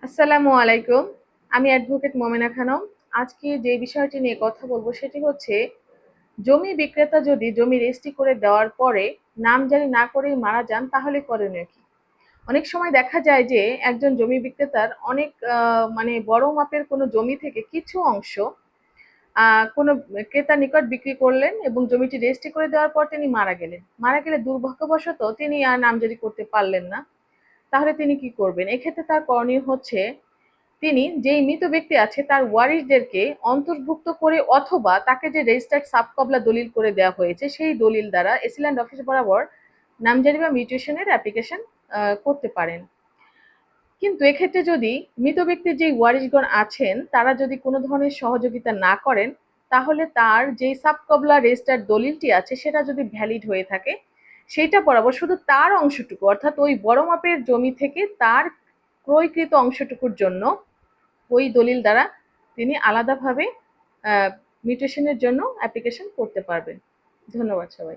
আসসালামু আলাইকুম। আমি অ্যাডভোকেট মোমেনা খানম। আজকে যে বিষয়টি নিয়ে কথা বলবো সেটি হচ্ছে জমি বিক্রেতা যদি জমি রেজিস্ট্রি করে দেওয়ার পরে নামজারি না করেই মারা যান তাহলে করণীয় কি? অনেক সময় দেখা যায় যে একজন জমি বিক্রেতার অনেক মানে বড় মাপের কোনো জমি থেকে কিছু অংশ কোনো ক্রেতার নিকট বিক্রি করলেন এবং জমিটি রেজিস্ট্রি করে দেওয়ার পর তিনি মারা গেলেন। মারা গেলে দুর্ভাগ্যবশত তিনি আর নামজারি করতে পারলেন না। তাহলে তিনি কি করবেন? এক্ষেত্রে তার করণীয় হচ্ছে তিনি যেই মৃত ব্যক্তি আছে তার ওয়ারিশদেরকে অন্তর্ভুক্ত করে অথবা তাকে যে রেজিস্টার্ড সাবকবলা দলিল করে দেওয়া হয়েছে সেই দলিল দ্বারা এসিল্যান্ড অফিস বরাবর নামজারি বা মিউটেশনের অ্যাপ্লিকেশন করতে পারেন। কিন্তু এক্ষেত্রে যদি মৃত ব্যক্তির যে ওয়ারিশগণ আছেন তারা যদি কোনো ধরনের সহযোগিতা না করেন তাহলে তার যেই সাবকবলা রেজিস্টার্ড দলিলটি আছে সেটা যদি ভ্যালিড হয়ে থাকে সেইটা বরাবর শুধু তার অংশটুকু অর্থাৎ ওই বড় মাপের জমি থেকে তার ক্রয়কৃত অংশটুকুর জন্য ওই দলিল দ্বারা তিনি আলাদাভাবে মিউটেশনের জন্য অ্যাপ্লিকেশন করতে পারবেন। ধন্যবাদ সবাই।